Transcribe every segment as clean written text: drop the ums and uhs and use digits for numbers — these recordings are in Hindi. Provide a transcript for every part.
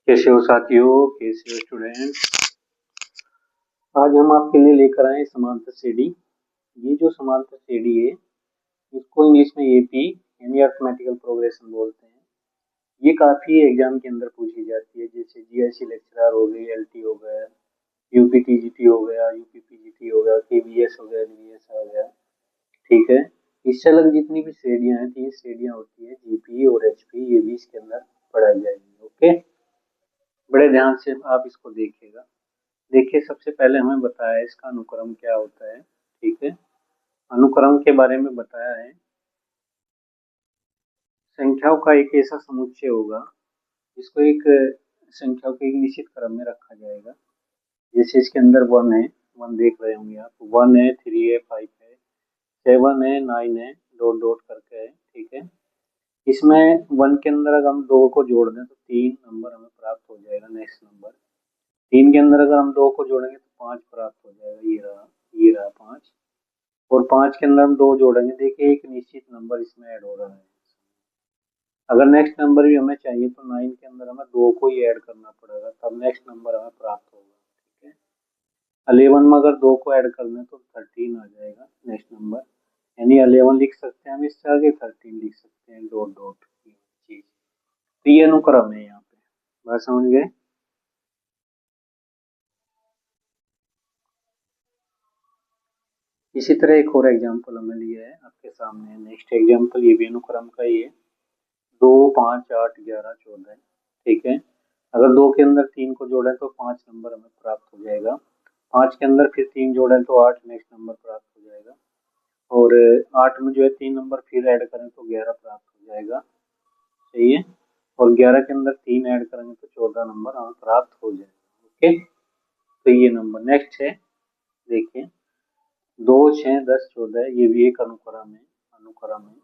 कैसे हो साथियों, कैसे हो स्टूडेंट्स। आज हम आपके लिए लेकर आए समांतर श्रेणी। ये जो समांतर श्रेणी है इसको इंग्लिश में एपी यानी अरिथमेटिकल प्रोग्रेशन बोलते हैं। ये काफी एग्जाम के अंदर पूछी जाती है, जैसे जीआईसी लेक्चरर हो गई, एलटी हो गया, यूपीटीजीटी हो गया, यूपीपीजीटी हो गया, केवीएस हो गया, डीवीएस हो गया। ठीक है। इससे अलग जितनी भी श्रेणियां हैं, 3 श्रेणियां होती है, जीपी और एचपी, ये भी इसके अंदर पढ़ाई जाएगी। ओके, बड़े ध्यान से आप इसको देखिएगा। देखिए, सबसे पहले हमें बताया है इसका अनुक्रम क्या होता है। ठीक है, अनुक्रम के बारे में बताया है, संख्याओं का एक ऐसा समुच्चय होगा जिसको एक संख्याओं के एक निश्चित क्रम में रखा जाएगा। जैसे इसके अंदर 1 है, 1 देख रहे होंगे आप, 1 है, 3 है, 5 है, 7 है, 9 है, डॉट डॉट करके है। ठीक है। इसमें 1 के अंदर अगर हम 2 को जोड़ दें तो 3 नंबर हमें प्राप्त हो जाएगा। नेक्स्ट नंबर 3 के अंदर अगर हम 2 को जोड़ेंगे तो 5 प्राप्त हो जाएगा। ये रहा 5। और 5 के अंदर हम 2 जोड़ेंगे, देखिए एक निश्चित नंबर इसमें ऐड हो रहा है। अगर नेक्स्ट नंबर भी हमें चाहिए तो 9 के अंदर हमें 2 को ही ऐड करना पड़ेगा, तब नेक्स्ट नंबर हमें प्राप्त होगा। ठीक है। 11 में अगर 2 को ऐड कर दें तो 13 आ जाएगा नेक्स्ट नंबर, यानी 11 लिख सकते हैं हम, इससे आगे 13 लिख सकते हैं, डॉट डॉट चीज। तो ये अनुक्रम है यहाँ पे, बात समझ गए। इसी तरह एक और एग्जाम्पल हमें लिया है आपके सामने, नेक्स्ट एग्जाम्पल ये भी अनुक्रम का ही है। 2, 5, 8, 11, 14। ठीक है। अगर 2 के अंदर 3 को जोड़ें तो 5 नंबर हमें प्राप्त हो जाएगा। 5 के अंदर फिर 3 जोड़ें तो 8 नेक्स्ट नंबर प्राप्त हो जाएगा। और 8 में जो है 3 नंबर फिर ऐड करें तो 11 प्राप्त हो जाएगा। सही है। और 11 के अंदर 3 ऐड करेंगे तो 14 नंबर हमें प्राप्त हो जाएगा। ओके, तो ये नंबर नेक्स्ट है। देखिए, 2, 6, 10, 14, ये भी एक अनुक्रम है। अनुक्रम है।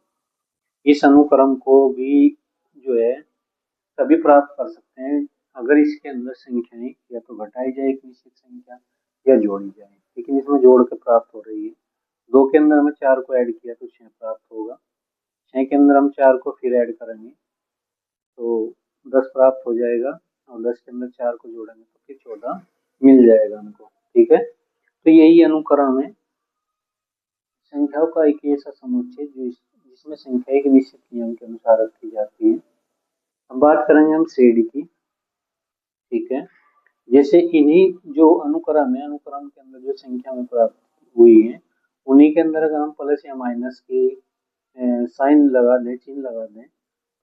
इस अनुक्रम को भी जो है तभी प्राप्त कर सकते हैं अगर इसके अंदर संख्याएं या तो घटाई जाए एक निश्चित संख्या या जोड़ी जाए, लेकिन इसमें जोड़ के प्राप्त हो रही है। 2 के अंदर हमें 4 को ऐड किया तो 6 प्राप्त होगा। 6 के अंदर हम 4 को फिर ऐड करेंगे तो 10 प्राप्त हो जाएगा। और 10 के अंदर 4 को जोड़ेंगे तो फिर 14 मिल जाएगा हमको। ठीक है। तो यही अनुक्रम है, संख्याओं का एक ऐसा समुच्चय जिसमें संख्या एक निश्चित नियम के अनुसार रखी जाती है। अब बात करेंगे हम श्रेणी की। ठीक है। जैसे इन्हीं जो अनुक्रम है, अनुक्रम के अंदर जो संख्या में प्राप्त हुई है, उन्हीं के अंदर अगर हम प्लस या माइनस के साइन लगा दें, चिन्ह लगा दें,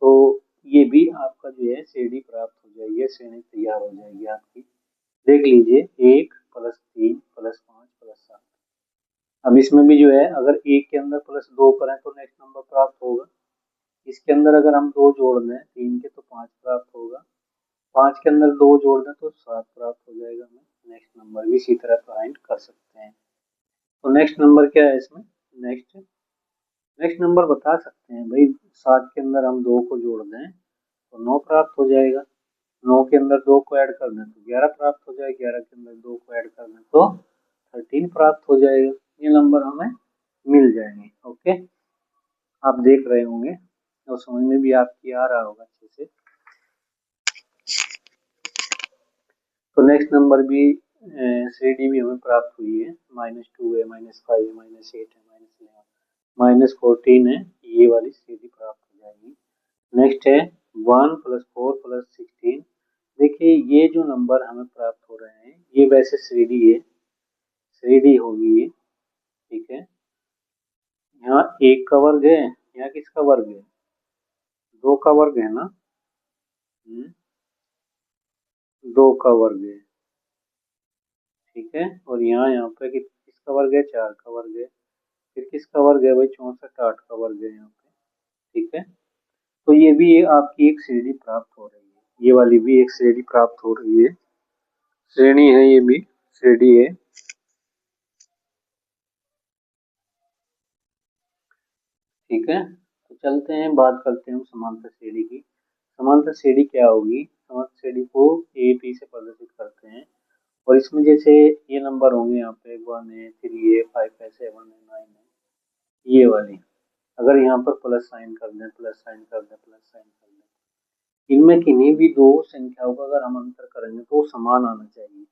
तो ये भी आपका जो है श्रेणी प्राप्त हो जाएगी, श्रेणी तैयार हो जाएगी आपकी। देख लीजिए, 1 + 3 + 5 + 7। अब इसमें भी जो है अगर 1 के अंदर +2 करें तो नेक्स्ट नंबर प्राप्त होगा। इसके अंदर अगर हम 2 जोड़ दें 3 के तो 5 प्राप्त होगा। 5 के अंदर 2 जोड़ दें तो 7 प्राप्त हो जाएगा। हमें नेक्स्ट नंबर भी इसी तरह फाइंड कर सकते हैं। तो नेक्स्ट नंबर क्या है इसमें, नेक्स्ट नेक्स्ट नंबर बता सकते हैं भाई। 7 के अंदर हम 2 को जोड़ दें तो 9 प्राप्त हो जाएगा। 9 के अंदर 2 को ऐड कर दें तो 11 प्राप्त हो जाएगा। 11 के अंदर 2 को ऐड कर दें तो 13 प्राप्त हो जाएगा। ये नंबर हमें मिल जाएंगे। ओके, आप देख रहे होंगे और समझ में भी आपकी आ रहा होगा अच्छे से। तो नेक्स्ट नंबर भी श्रेणी भी हमें प्राप्त हुई है। -2 है, -5 है, -8 है, -11, -14 है, ये वाली श्रेणी प्राप्त हो जाएगी। नेक्स्ट है 1 + 4 + 16। देखिए, ये जो नंबर हमें प्राप्त हो रहे हैं ये वैसे श्रेणी है, श्रेणी होगी ये। ठीक है। यहाँ 1 का वर्ग है, यहाँ किसका वर्ग है, 2 का वर्ग है ना। 2 का वर्ग है। ठीक है। और यहाँ पे किसका वर्ग है, 4 का वर्ग है। फिर किसका वर्ग है भाई, 64, 8 का वर्ग है यहाँ पे। ठीक है। तो ये भी आपकी एक श्रेणी प्राप्त हो रही है, ये वाली भी एक श्रेणी प्राप्त हो रही है, श्रेणी है, ये भी श्रेणी है। ठीक है। तो चलते हैं, बात करते हैं हम समांतर श्रेणी की। समांतर श्रेणी क्या होगी, समांतर श्रेणी को ए बी से प्रदर्शित करते हैं। और इसमें जैसे ये नंबर होंगे यहाँ पे 1 है, 3 है, 5 है, 7 है, 9 है, ये वाली। अगर यहाँ पर प्लस साइन कर दें, प्लस साइन कर दें, प्लस साइन कर दें, इनमें किन्हीं भी दो संख्याओं का अगर हम अंतर करेंगे तो वो समान आना चाहिए।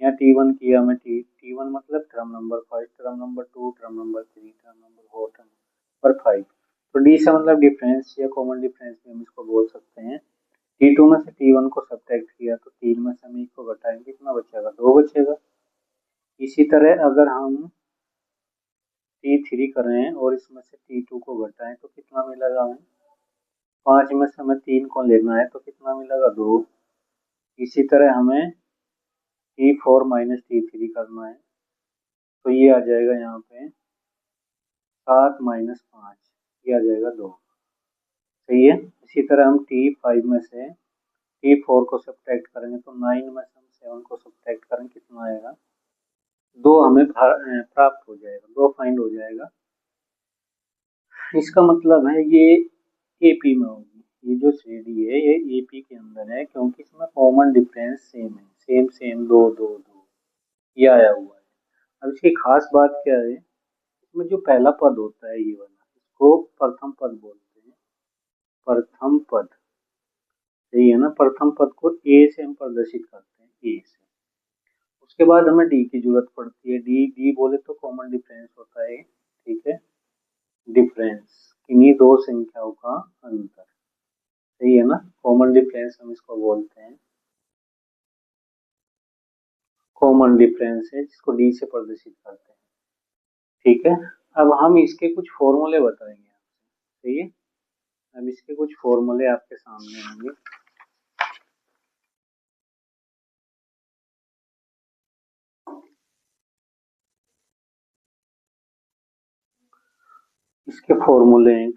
यहाँ T1 किया हमें, T1 मतलब term number first, term number 2, term number 3, term number 4, term number 5। तो डी से मतलब डिफरेंस या कॉमन डिफरेंस भी हम इसको बोल सकते हैं। T2 में से T1 को सब्ट्रैक्ट किया तो 3 में से हम 1 को घटाएंगे, कितना बचेगा, 2 बचेगा। इसी तरह अगर हम T3 करें और इसमें से T2 को घटाएं तो कितना मिलेगा हमें, 5 में से हमें 3 को लेना है तो कितना मिलेगा, 2। इसी तरह हमें T4 माइनस T3 करना है तो ये आ जाएगा यहाँ पे 7 माइनस 5, ये आ जाएगा 2। सही है। इसी तरह हम T5 में से T4 को सब्ट्रैक्ट करेंगे तो 9 में से हम 7 को सब्ट्रैक्ट करेंगे, कितना आएगा, 2 हमें प्राप्त हो जाएगा, 2 फाइंड हो जाएगा। इसका मतलब है ये एपी में होगी, ये जो श्रेणी है ये एपी के अंदर है क्योंकि इसमें कॉमन डिफरेंस सेम है, सेम सेम 2 2 2 ये आया हुआ है। अब इसकी खास बात क्या है, इसमें जो पहला पद होता है ये वाला, इसको प्रथम पद बोलते हैं, प्रथम पद। सही है ना, प्रथम पद को ए से हम प्रदर्शित करते हैं, ए से। उसके बाद हमें डी की जरूरत पड़ती है, डी डी बोले तो कॉमन डिफरेंस होता है, ठीक है, डिफरेंस किन्हीं दो संख्याओं का अंतर। सही है ना, कॉमन डिफरेंस हम इसको बोलते हैं, कॉमन डिफरेंस है जिसको डी से प्रदर्शित करते हैं। ठीक है, अब हम इसके कुछ फॉर्मूले बताएंगे आपसे। सही है, अब इसके कुछ फॉर्मूले आपके सामने होंगे। इसके फॉर्मूले हैं,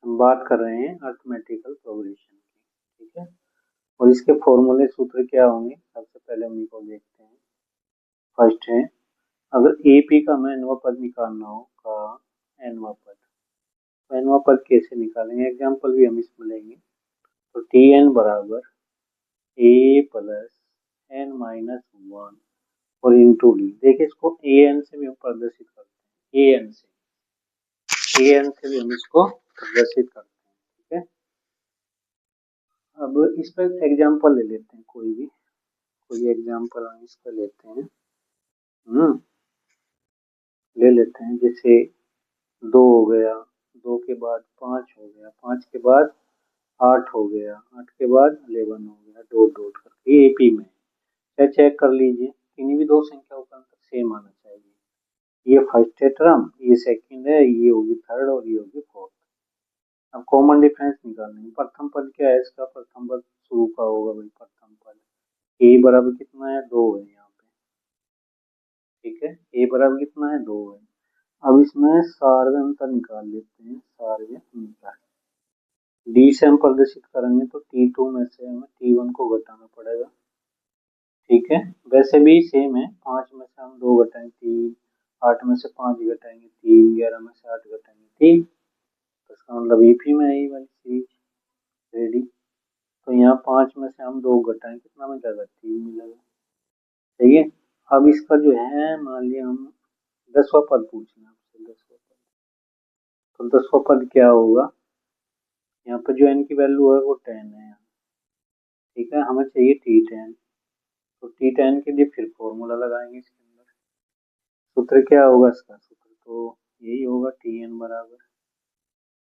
हम बात कर रहे हैं अरिथमेटिकल प्रोग्रेशन की, ठीक है। और इसके फॉर्मूले सूत्र क्या होंगे, सबसे पहले हम इनको देखते हैं। फर्स्ट है, अगर एपी का हमें nवां पद निकालना हो का nवां पद, तो nवां पद कैसे निकालेंगे, एग्जांपल भी हम इसमें लेंगे। तो टी एन बराबर ए प्लस एन माइनस 1 और इंटू डी। देखिए इसको ए एन से भी हम प्रदर्शित करते हैं, ए एन से भी हम इसको प्रदर्शित करते हैं, ठीक है। अब इस पर एग्जांपल ले लेते हैं, कोई एग्जांपल हम इसका लेते हैं। ले लेते हैं, जैसे 2 हो गया, 2 के बाद 5 हो गया, 5 के बाद 8 हो गया, 8 के बाद 11 हो गया, डॉट डॉट करके एपी में। क्या चेक कर लीजिए, किन्हीं भी दो संख्याओं का अंतर सेम आना चाहिए। ये फर्स्ट है टर्म, ये सेकंड है, ये होगी थर्ड और ये होगी फोर्थ। अब कॉमन डिफरेंस निकालना है। प्रथम पद क्या है इसका, प्रथम पद शुरू का होगा भाई, प्रथम पद ए बराबर कितना है, 2 है यहाँ पे, ठीक है, ए बराबर कितना है, 2 है। अब इसमें सार्वय अंतर निकाल लेते हैं, सार्वय अंतर डी से हम प्रदर्शित करेंगे तो T2 में से हमें T1 को घटाना पड़ेगा, ठीक है। वैसे भी सेम है, 5 में से हम 2 घटाएंगे 3, 8 में से 5 घटाएंगे 3, 11 में से 8 घटाएंगे 3, तो इसका मतलब ईपी में है ये वाली सीरीज रेडी। तो यहाँ 5 में से हम 2 घटाएं, कितना मिलेगा, 3 मिलेगा। सही है। अब इसका जो है, मान लिया हम 10वां पद पूछना आपसे, 10वां पद, तो 10वां पद क्या होगा, यहाँ पर जो n की वैल्यू है वो 10 है, ठीक है, हमें चाहिए T10। तो T10 के लिए फिर फॉर्मूला लगाएंगे इसके अंदर। सूत्र क्या होगा इसका, सूत्र तो यही होगा, Tn बराबर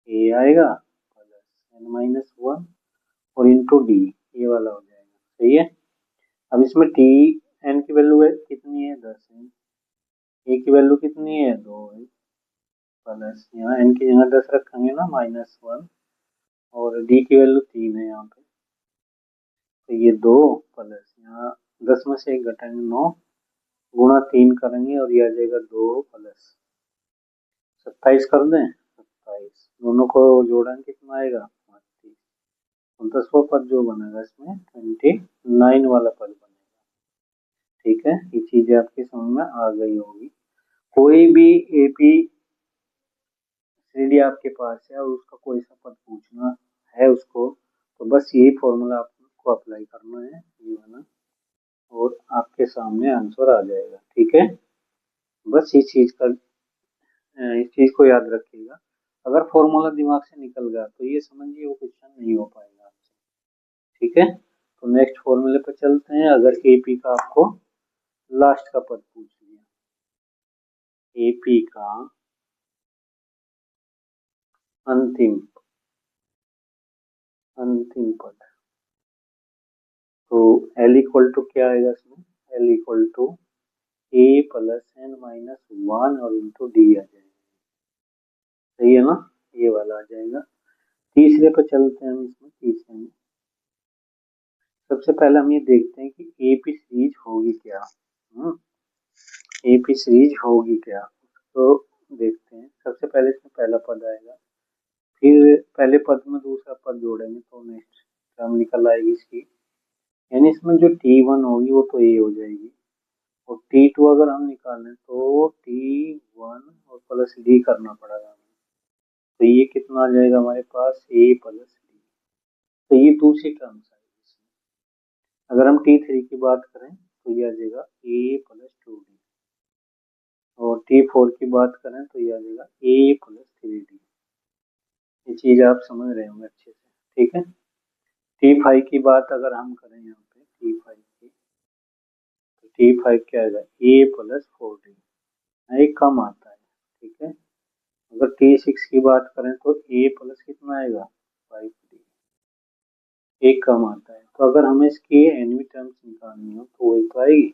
ए आएगा प्लस n माइनस 1 और इंटू डी, ये वाला हो जाएगा। सही है। अब इसमें टी एन की वैल्यू है कितनी है, 10 है, ए की वैल्यू कितनी है, 2 है, प्लस यहाँ एन की जगह 10 रखेंगे ना, माइनस 1, और डी की वैल्यू 3 है यहाँ पे, तो ये 2 प्लस यहाँ 10 में से 1 घटाएंगे 9, गुणा 3 करेंगे और ये आ जाएगा 2 प्लस 27 कर दें, 27 दोनों को जोड़ेंगे कितना आएगा, 32। तो 10वां पद जो बनेगा इसमें 29 वाला पद बनेगा, ठीक है। ये चीजें आपकी समझ में आ गई होगी। कोई भी एपी श्रेणी आपके पास है और उसका कोई सा पद पूछना है उसको, तो बस यही फॉर्मूला आपको अप्लाई करना है, ये वाला, और आपके सामने आंसर आ जाएगा, ठीक है। बस इस चीज को याद रखिएगा। अगर फॉर्मूला दिमाग से निकल गया तो ये समझिए वो क्वेश्चन नहीं हो पाएगा आपसे। ठीक है, तो नेक्स्ट फॉर्मूले पर चलते हैं। अगर एपी का आपको लास्ट का पद पूछ लिया, एपी का अंतिम अंतिम पद, तो एल इक्वल टू क्या आएगा इसमें, L equal to A plus N minus one और इंटू डी आ जाएगा। सही है ना, ये वाला आ जाएगा। तीसरे पर चलते हैं हम, इसमें तीसरे में सबसे पहले हम ये देखते हैं कि एपी सीरीज होगी क्या। एपी सीरीज होगी क्या, तो देखते हैं। सबसे पहले इसमें पहला पद आएगा, फिर पहले पद में दूसरा पद जोड़ेंगे तो नेक्स्ट टर्म निकल आएगी इसकी। यानी इसमें जो T1 होगी वो तो ए हो जाएगी, और T2 अगर हम निकालें तो T1 और प्लस डी करना पड़ेगा हमें। तो ये कितना आ जाएगा हमारे पास, ए प्लस डी। तो ये दूसरी टर्म्स आएगी। अगर हम T3 की बात करें तो ये आ जाएगा ए प्लस टू डी, और T4 की बात करें तो ये आ जाएगा ए प्लस थ्री डी। ये चीज आप समझ रहे होंगे अच्छे से। ठीक है, T5 की बात अगर हम करें यहाँ पे T5 की, तो T5 क्या आएगा, ए प्लस फोर डी, एक कम आता है। ठीक है, अगर T6 की बात करें तो ए प्लस कितना आएगा, फाइव डी, एक कम आता है। तो अगर हमें इसकी एनवी टर्म्स निकालनी हो तो वही तो आएगी,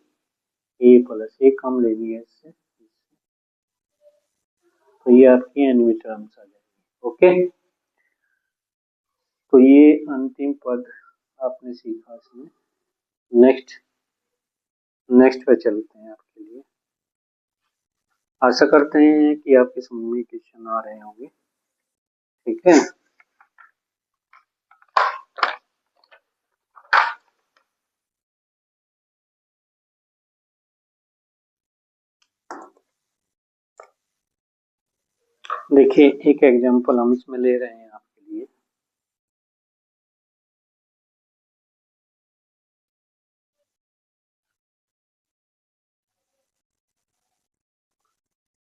ए प्लस, एक कम लेनी है इससे, तो ये आपकी एनवी टर्म्स आ जाएगी। ओके, तो ये अंतिम पद आपने सीखा इसमें। नेक्स्ट नेक्स्ट पे चलते हैं आपके लिए। आशा करते हैं कि आपके समझ में क्वेश्चन आ रहे होंगे। ठीक है, देखिए एक एग्जांपल हम इसमें ले रहे हैं आपके लिए।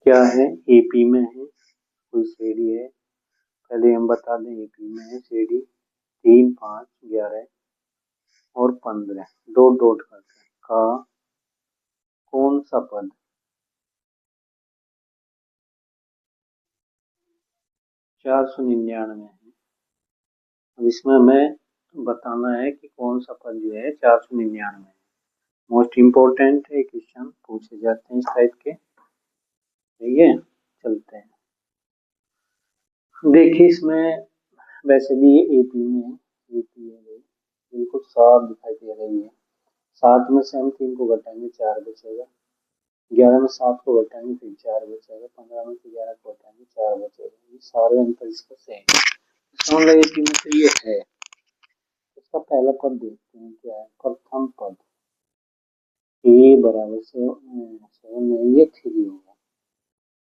क्या है, एपी में है कोई श्रेणी है, पहले हम बता दें एपी में है श्रेणी 3, 5, 11 और 15, डॉट डॉट करके का कौन सा पद 499 है। अब इसमें हमें बताना है कि कौन सा पद जो है 499 है। मोस्ट इम्पोर्टेंट है, क्वेश्चन पूछे जाते हैं इस टाइप के। ठीक है, चलते हैं। देखिए इसमें वैसे भी ये एपी में है, एपी है बिल्कुल साफ दिखाई दे रही है। 7 में से हम 3 को घटाएंगे 4 बचेगा, 11 में 7 को घटाएंगे फिर 4 बचेगा, 15 में से 11 को घटाएंगे 4 बचेगा। ये सारे अंतर इसका सेम है, इसका मतलब एपी में तो ये है। इसका पहला पद देखते हैं क्या है, प्रथम पद ए बराबर से 7 में ये 3 होगा,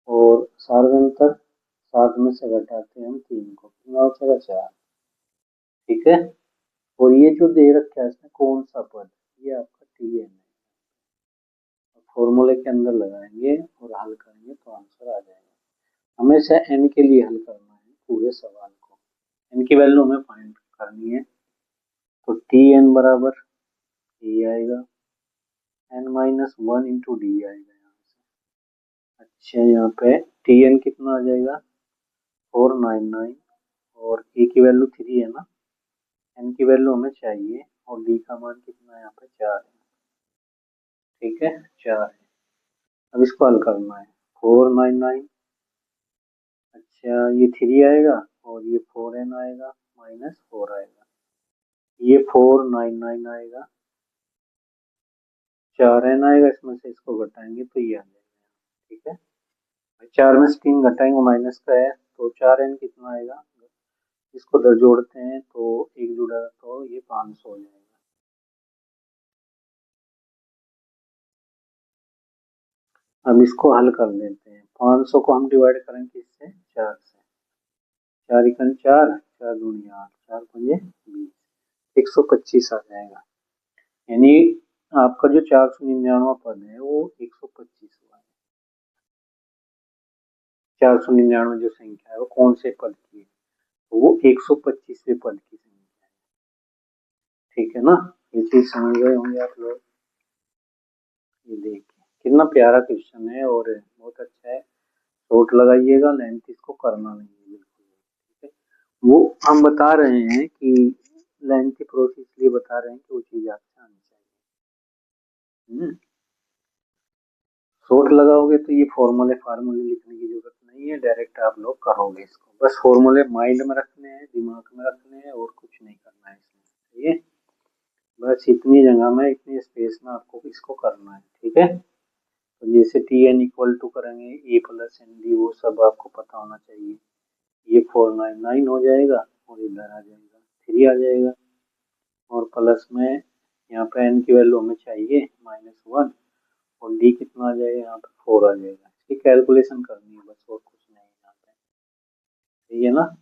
और सार्वंतर 7 में से घटाते हैं हम 3 को, कितना बचेगा 4। ठीक है, और ये जो दे रखा है इसमें कौन सा पद, ये आपका टी एन है। फॉर्मूले के अंदर लगाएंगे और हल करेंगे तो आंसर आ जाएगा। हमेशा एन के लिए हल करना है पूरे सवाल को, एन की वैल्यू हमें फाइंड करनी है। तो टी एन बराबर ए आएगा, N minus one into D आएगा यहाँ से। अच्छा, यहाँ पे टी एन कितना आ जाएगा 499, और ए की वैल्यू 3 है ना, एन की वैल्यू हमें चाहिए, और डी का मान कितना है यहाँ पे 4 है। ठीक है, 4 है। अब इसको हल करना है, 499, अच्छा ये 3 आएगा और ये 4n आएगा, माइनस 4 आएगा, ये 499 आएगा, 4n आएगा, इसमें से इसको घटाएंगे तो ये आ जाएगा। ठीक है, 4 में से 3 घटाएंगे माइनस का है, तो 4n कितना आएगा, इसको दर जोड़ते हैं तो एक जुड़ा तो ये 500 हो जाएगा। अब इसको हल कर देते हैं, 500 को हम डिवाइड करेंगे इससे 4 से, 4 इकन 4, 4 दूनी 8, 4 पंजे 20, 125 आ जाएगा। यानी आपका जो 499 पद है वो 125 हुआ है। 499 जो संख्या है वो कौन से पद की है, तो वो 125वें पद की संख्या है। ठीक है ना, ये चीज समझ गए होंगे आप लोग। ये देखिए कितना प्यारा क्वेश्चन है और बहुत अच्छा है। शॉर्ट लगाइएगा, लेंथ इसको करना नहीं है बिल्कुल। ठीक है, वो हम बता रहे हैं कि लेंथ की प्रोसेस इसलिए बता रहे हैं कि वो चीज आपसे आनी चाहिए। शॉर्ट लगाओगे तो ये फार्मूले लिखने की जरूरत नहीं है, डायरेक्ट आप लोग करोगे इसको। बस फॉर्मूले माइंड में रखने हैं, दिमाग में रखने हैं, और कुछ नहीं करना है इसमें। ठीक है, बस इतनी जगह में, इतनी स्पेस में आपको इसको करना है। ठीक है, तो जैसे टी एन इक्वल टू करेंगे ए प्लस एन डी, वो सब आपको पता होना चाहिए। ये 499 हो जाएगा और इधर आ जाएगा 3 आ जाएगा, और प्लस में यहाँ पे एन की वैल्यू हमें चाहिए -1, और डी कितना आ जाएगा यहाँ पे 4 आ जाएगा। इसकी कैलकुलेशन करनी है बस, और कुछ नहीं यहाँ पे। सही है ना,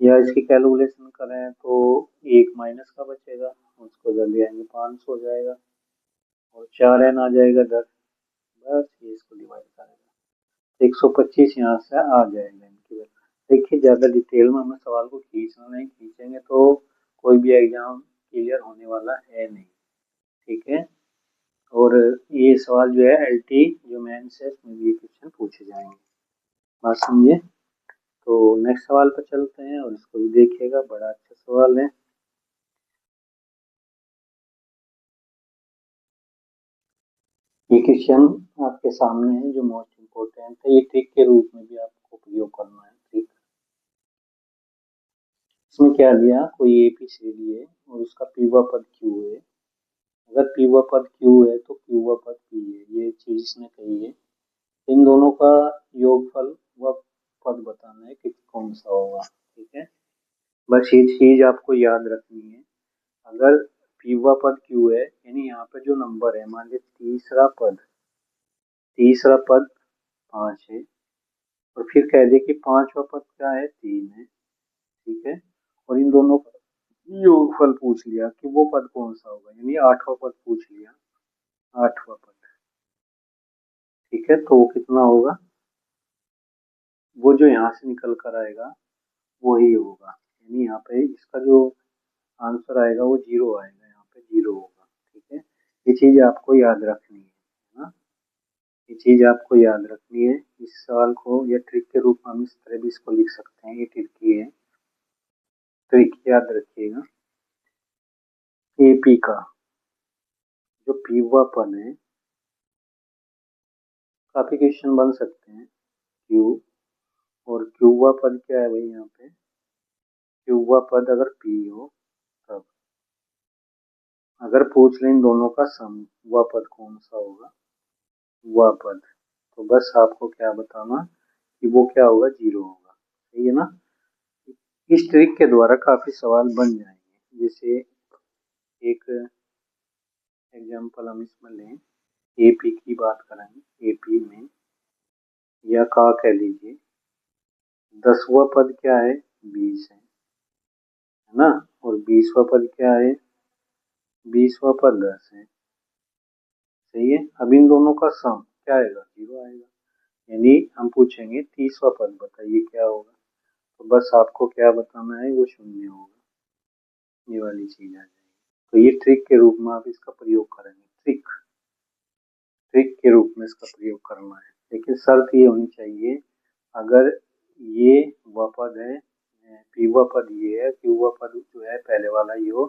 या इसकी कैलकुलेशन करें तो एक माइनस का बचेगा, उसको जल्दी आएंगे 500 हो जाएगा, और 4n आ जाएगा 10। बस ये इसको डिवाइड करेगा 125 यहाँ से आ जाएगा इनकी वैल्यू। देखिए ज़्यादा डिटेल में हमें सवाल को खींचना नहीं, खींचेंगे तो कोई भी एग्जाम क्लियर होने वाला है नहीं। ठीक है, और ये सवाल जो है एलटी जो मेंस है उसमें भी ये क्वेश्चन पूछे जाएंगे। बात समझिए। तो नेक्स्ट सवाल पर चलते हैं और इसको भी देखिएगा, बड़ा अच्छा सवाल है। ये क्वेश्चन आपके सामने है जो मोस्ट इम्पोर्टेंट है, ये ट्रिक के रूप में भी आपको प्रयोग करना है। ट्रिक इसमें क्या दिया, कोई एबीसीडी है और उसका पीवा पद क्यू है। अगर पीवा पद क्यू है तो क्यूवा पद पी है, ये चीज इसने कही है। इन दोनों का योगफल व पद बताना है कि कौन सा होगा। ठीक है, बस ये चीज आपको याद रखनी है। अगर पीवा पद क्यू है, यानी यहाँ पे जो नंबर है, मान लीजिए तीसरा पद 5 है, और फिर कह दे कि पांचवा पद क्या है, 3 है। ठीक है, और इन दोनों का योगफल पूछ लिया कि वो पद कौन सा होगा, यानी 8वां पद पूछ लिया, 8वां पद। ठीक है, तो वो कितना होगा, वो जो यहाँ से निकल कर आएगा वही होगा, यानी यहाँ पे इसका जो आंसर आएगा वो 0 आएगा, यहाँ पे 0 होगा। ठीक है, ये चीज आपको याद रखनी है ना, ये चीज आपको याद रखनी है। इस सवाल को या ट्रिक के रूप में हम इस तरह भी इसको लिख सकते हैं, ये ट्रिक की है। ट्रिक याद रखिएगा, एपी का जो पीवा पद है, काफी क्वेश्चन बन सकते हैं। क्यू, और क्यूवा पद क्या है भाई, यहाँ पे क्यूवा पद अगर पी हो तब, अगर पूछ लें इन दोनों का सम, वह पद कौन सा होगा, वह पद, तो बस आपको क्या बताना कि वो क्या होगा, 0 होगा। सही है ना, इस ट्रिक के द्वारा काफी सवाल बन जाएंगे। जैसे एक एग्जांपल हम इसमें लें, एपी की बात करेंगे। एपी में या का कह लीजिए 10वां पद क्या है, 20 है ना, और 20वां पद क्या है, 20वां पद 10 है। सही है, अब इन दोनों का सम क्या आएगा, 0 आएगा, यानी हम पूछेंगे 30वां पद बताइए क्या होगा, तो बस आपको क्या बताना है, वो 0 होगा। ये वाली चीज आ जाएगी। तो ये ट्रिक के रूप में आप इसका प्रयोग करेंगे। ट्रिक ट्रिक के रूप में इसका प्रयोग करना है, लेकिन शर्त ये होनी चाहिए, अगर ये वह पद है, पीवा पद ये है, क्यूवा पद जो है पहले वाला ये हो,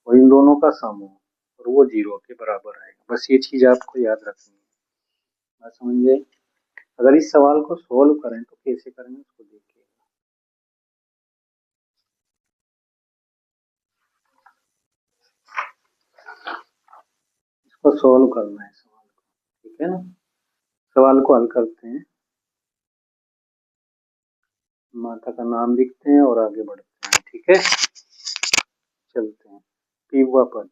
और इन दोनों का सम हो, और वो 0 के बराबर आएगा। बस ये चीज आपको याद रखनी है। बात समझिए। अगर इस सवाल को सोल्व करें तो कैसे करेंगे उसको देखिए। इसको सोल्व करना है सवाल को। ठीक है ना, सवाल को हल करते हैं, माता का नाम लिखते हैं और आगे बढ़ते हैं। ठीक है, चलते हैं। पीवा पद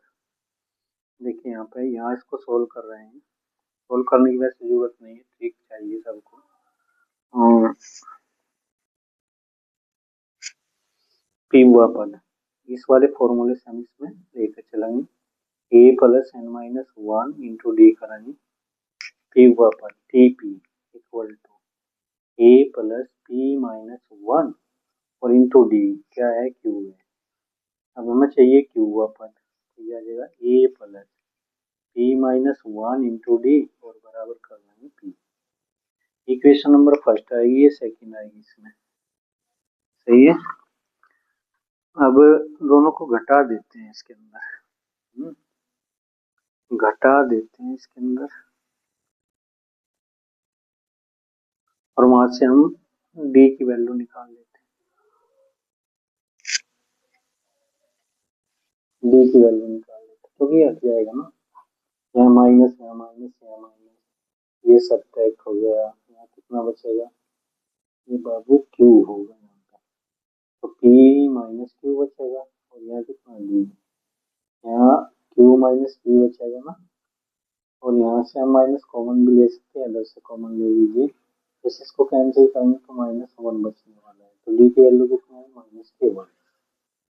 देखिए यहाँ पे, यहाँ इसको सोल्व कर रहे हैं। सोल्व करने की वैसे जरूरत नहीं है, ठीक चाहिए सबको। और पीवा पद इस वाले फॉर्मूले से हम इसमें लेकर चलेंगे, A plus N minus 1 into D करेंगे, पीवा पद T P equal to A plus P minus 1 और इंटू डी क्या है, क्यू है। अब हमें चाहिए क्यू हुआ पद, तो ये आ जाएगा A plus P minus 1 into D और बराबर कर लेंगे पी। इक्वेशन नंबर फर्स्ट आएगी, ये सेकंड आएगी इसमें, सही है। अब दोनों को घटा देते हैं इसके अंदर, घटा देते हैं इसके अंदर और वहां से हम डी की वैल्यू निकाल लेते हैं, डी की वैल्यू निकाल लेते हैं, क्योंकि ये हट जाएगा ना, यहाँ माइनस, यहाँ माइनस, यहाँ माइनस, ये सब्ट्रैक्ट हो गया, यहाँ कितना बचेगा, ये बाबू क्यू होगा यहाँ पे, तो पी माइनस क्यू बचेगा और यहाँ कितना डी, यहाँ क्यू माइनस पी बचेगा ना, और यहाँ से हम माइनस कॉमन भी ले सकते हैं, इधर से कॉमन ले लीजिए, जैसे इसको कैंसिल करेंगे तो माइनस 1 बचने वाला है, तो डी की वैल्यू कितना है, माइनस के 1।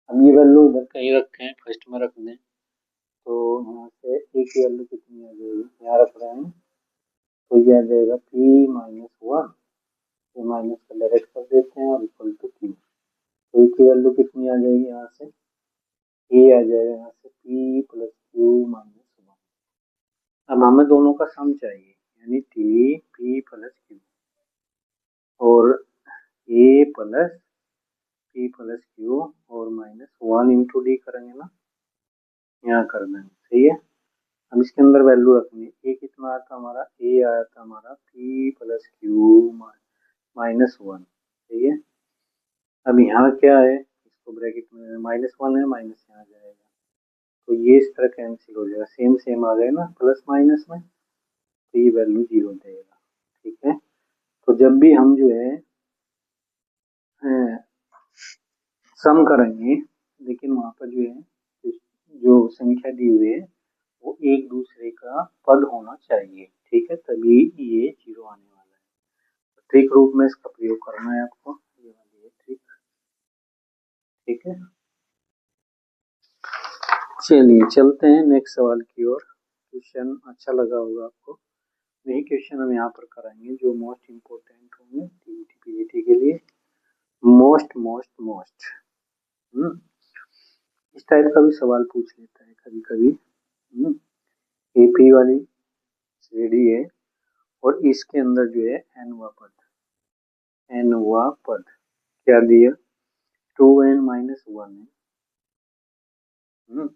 अब ये वैल्यू इधर कहीं रखें, फर्स्ट में रख दें, तो यहाँ से ए की वैल्यू कितनी आ जाएगी, यहाँ रख रहे हैं, तो ये आ जाएगा पी माइनस 1, ये माइनस का डायरेक्ट कर देते हैं और इक्वल टू क्यू, तो ए की वैल्यू कितनी आ जाएगी, यहाँ से ए आ जाएगा, यहाँ से पी प्लस क्यू माइनस 1। अब हमें दोनों का सम चाहिए, यानी टी पी प्लस क्यू और ए प्लस पी प्लस क्यू और माइनस 1 इंटू डी करेंगे ना, यहाँ कर देंगे, सही है। अब इसके अंदर वैल्यू रखनी है, ए कितना आया था हमारा, ए आया था हमारा पी प्लस क्यू माइनस 1, सही है। अब यहाँ क्या है, इसको ब्रैकेट में माइनस 1 है, माइनस यहाँ जाएगा, तो ये इस तरह कैंसिल हो जाएगा, सेम सेम आ गए ना प्लस माइनस में, तो ये वैल्यू 0 देगा, ठीक है। तो जब भी हम जो है सम करेंगे, लेकिन वहाँ पर जो है जो संख्या दी हुई है वो एक दूसरे का पद होना चाहिए, ठीक है, तभी ये 0 आने वाला है। ट्रिक रूप में इसका प्रयोग करना है आपको, ये वाली है ट्रिक, ठीक है। चलिए चलते हैं नेक्स्ट सवाल की ओर। क्वेश्चन अच्छा लगा होगा आपको, यही क्वेश्चन हम यहाँ पर कराएंगे जो मोस्ट इम्पोर्टेंट होंगे टीईटी पीजीटी के लिए, मोस्ट मोस्ट मोस्ट। इस टाइप का भी सवाल पूछ लेता है कभी कभी। एपी वाली रेडी है और इसके अंदर जो है एनवा पद क्या दिया, 2n माइनस 1 है।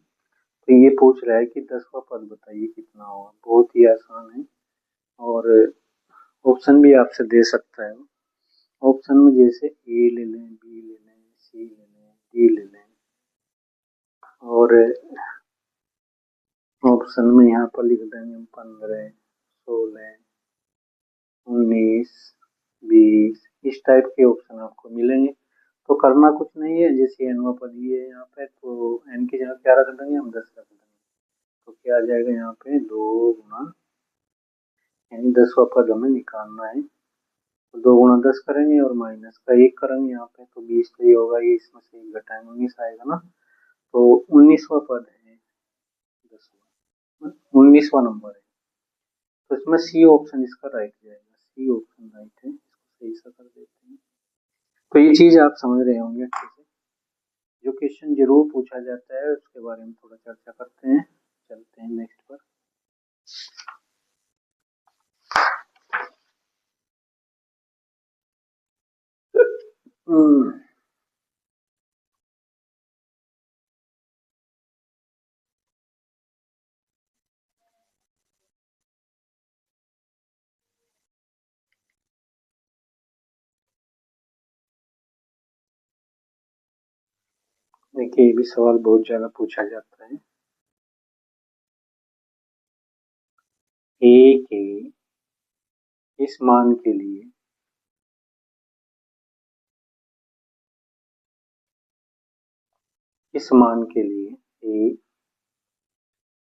तो ये पूछ रहा है कि 10वां पद बताइए कितना होगा, बहुत ही आसान है और ऑप्शन भी आपसे दे सकता है। ऑप्शन में जैसे ए ले लें, बी ले लें, सी ले लें, डी ले लें, और ऑप्शन में यहाँ पर लिख देंगे 15, 16, 19, 20, इस टाइप के ऑप्शन आपको मिलेंगे। तो करना कुछ नहीं है, जैसे एनवा पद ये है यहाँ पे, तो एन की जगह क्या रख देंगे हम, 10 रख देंगे, तो क्या आ जाएगा यहाँ पे 2 गुना, यानी 10वां पद हमें निकालना है, तो 2 गुना 10 करेंगे और माइनस का 1 करेंगे यहाँ पे, तो 20 तो ये होगा, ये इसमें से 1 घटाएंगे 19 आएगा ना, तो 19वां पद है, 19वां नंबर है, तो इसमें सी ऑप्शन इसका राइट जाएगा, सी ऑप्शन राइट है, इसको सही सा कर देते हैं। तो ये चीज आप समझ रहे होंगे अच्छे से। जो क्वेश्चन जरूर पूछा जाता है उसके बारे में थोड़ा चर्चा करते हैं, चलते हैं नेक्स्ट पर। देखिए ये भी सवाल बहुत ज्यादा पूछा जाता है। ए के इस मान के लिए ए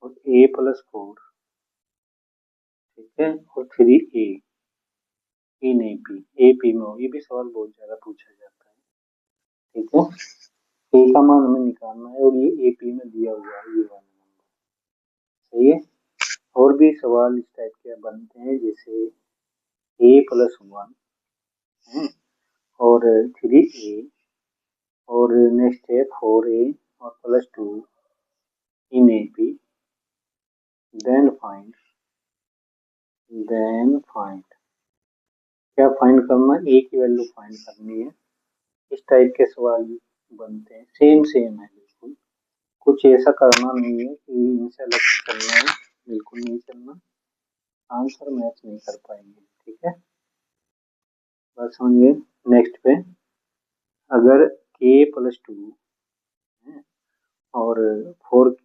और ए प्लस 4, ठीक है, और 3 ए नहीं पी, ए पी में हो, ये भी सवाल बहुत ज्यादा पूछा जाता है, ठीक है। ए का मान हमें निकालना है और ये ए पी में दिया हुआ है, ये वाला नंबर, सही है। और भी सवाल इस टाइप के बनते हैं, जैसे ए प्लस 1 और 3a और नेक्स्ट है 4a और +2 इन AP, देन फाइंड क्या फाइंड करना, a की वैल्यू फाइंड करनी है। इस टाइप के सवाल बनते हैं, सेम है बिल्कुल, कुछ ऐसा करना नहीं है कि इनसे अलग चलना है, बिल्कुल नहीं चलना, आंसर मैच नहीं कर पाएंगे। ठीक है, बस समझिए। नेक्स्ट पे अगर k +2 और 4k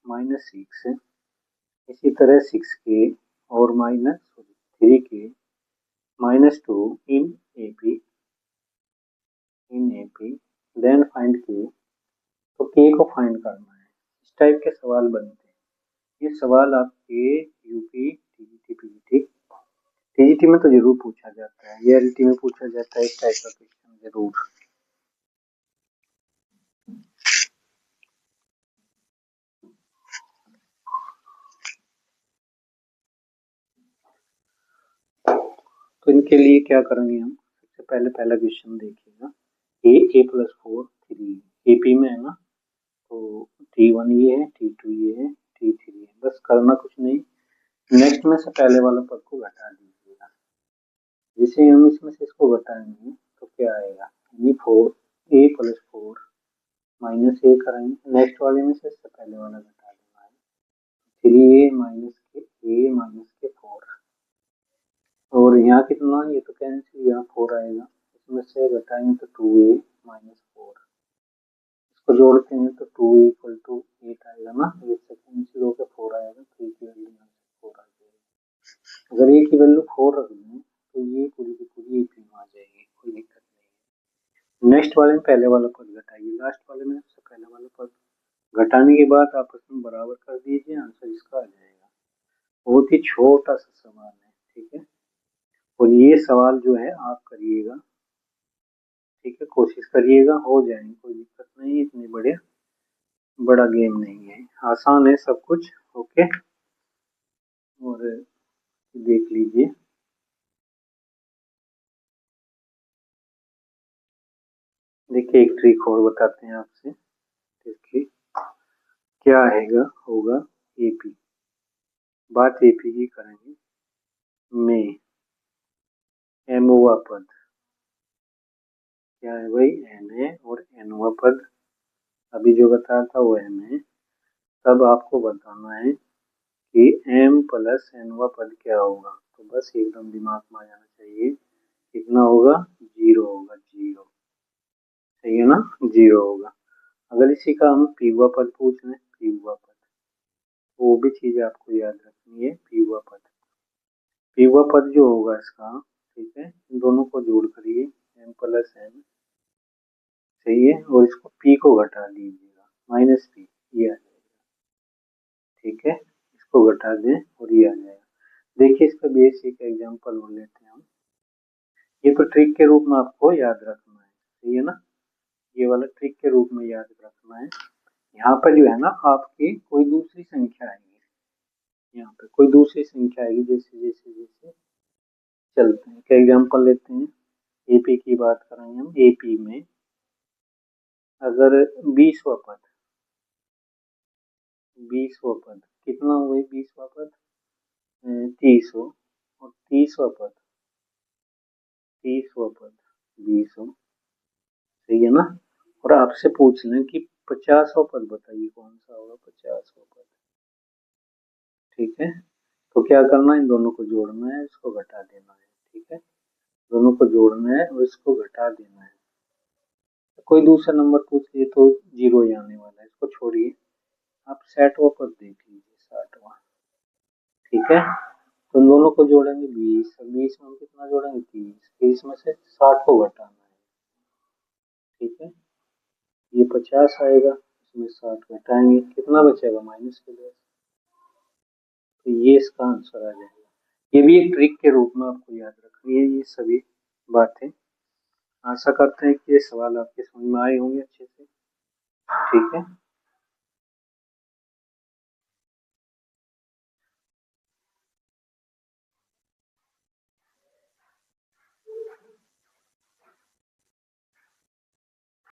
-6, इसी तरह 6k और -3k -2 इन AP देन फाइंड k, तो k को फाइंड करना है। इस टाइप के सवाल बनते हैं। ये सवाल आपके यूपी टीजीटी में तो जरूर पूछा जाता है, एलटी में पूछा जाता है इस टाइप का क्वेश्चन जरूर। तो इनके लिए क्या करेंगे हम, सबसे पहले पहला क्वेश्चन देखिएगा, a +4 3 AP में है ना, तो T1 ये है, T2 ये है, T3 है, बस करना कुछ नहीं। नेक्स्ट में से पहले वाला पद को घटा दीजिएगा। जैसे हम इसमें से इसको घटाएंगे तो क्या आएगा, यानी a +4 -a करेंगे, नेक्स्ट वाले में से इससे पहले वाला घटा देना है, 3a -a - 4, और यहाँ कितना, ये तो कैंसिल, यहाँ 4 आएगा, इसमें से घटाएंगे तो 2a - 4, इसको जोड़ते हैं तो 2 = 8 आएगा ना, ये कैंसिल होकर 4 आएगा, 3 की वैल्यू यहाँ से 4 आ जाएगी। अगर a की वैल्यू 4 रख दें तो ये पूरी की पूरी AP में आ जाएगी, कोई दिक्कत नहीं है। नेक्स्ट वाले में पहले वाला पद घटाइए, लास्ट वाले में सबसे पहले वाला पद घटाने के बाद आपस में बराबर कर दीजिए, आंसर इसका आ जाएगा। बहुत ही छोटा सा सवाल है, ठीक है, और ये सवाल जो है आप करिएगा, ठीक है, कोशिश करिएगा, हो जाएंगे, कोई दिक्कत नहीं है, इतने बड़ा गेम नहीं है, आसान है सब कुछ। ओके, और देख लीजिए, देखिए एक ट्रिक और बताते हैं आपसे, देखिए क्या होगा AP, बात AP की करेंगे, में m हुआ पद क्या है भाई, m है, और n हुआ पद अभी जो बताया था वो m है। तब आपको बताना है कि m + n हुआ पद क्या होगा, तो बस एकदम दिमाग में आ जाना चाहिए, कितना होगा, 0 होगा, 0, सही है ना, 0 होगा। अगर इसी का हम p हुआ पद पूछ लें, p हुआ पद, वो भी चीज आपको याद रखनी है, p हुआ पद, p हुआ पद जो होगा इसका, ठीक है, इन दोनों को जोड़ करिए, m + n, सही है, और इसको p को घटा दीजिएगा, -p, ये आ जाएगा, ठीक है, इसको घटा दें और ये आ जाएगा। देखिए इसका बेसिक एग्जांपल हो लेते हैं हम, ये तो ट्रिक के रूप में आपको याद रखना है, सही है ना, ये वाला ट्रिक के रूप में याद रखना है। यहाँ पर जो है ना आपकी कोई दूसरी संख्या आएगी, यहाँ पे कोई दूसरी संख्या आएगी, जैसे जैसे जैसे चलते हैं, एक एग्जांपल लेते हैं, AP की बात करेंगे हम, AP में अगर 20वां पद, 20वां पद कितना हुआ, 20वां पद 30 हो, और 30वां पद 20 हो, सही है ना, और आपसे पूछ लें कि 50वां पद बताइए कौन सा होगा, 50वां पद, ठीक है, तो क्या करना है, इन दोनों को जोड़ना है, इसको घटा देना है, ठीक है, दोनों को जोड़ना है और इसको घटा देना है। कोई दूसरा नंबर पूछिए तो 0 ही आने वाला है, इसको छोड़िए, आप 60वां पद देख लीजिए, 60वां, ठीक है, तो इन दोनों को जोड़ेंगे 20, और 20 में हम कितना जोड़ेंगे, 30 में से 60 को घटाना है, ठीक है, ये 50 आएगा, इसमें 60 घटाएंगे, कितना बचेगा, -10, तो ये इसका आंसर आ जाएगा। ये भी एक ट्रिक के रूप में आपको याद रखनी है ये सभी बातें। आशा करते हैं कि ये सवाल आपके समझ में आए होंगे अच्छे से, ठीक है।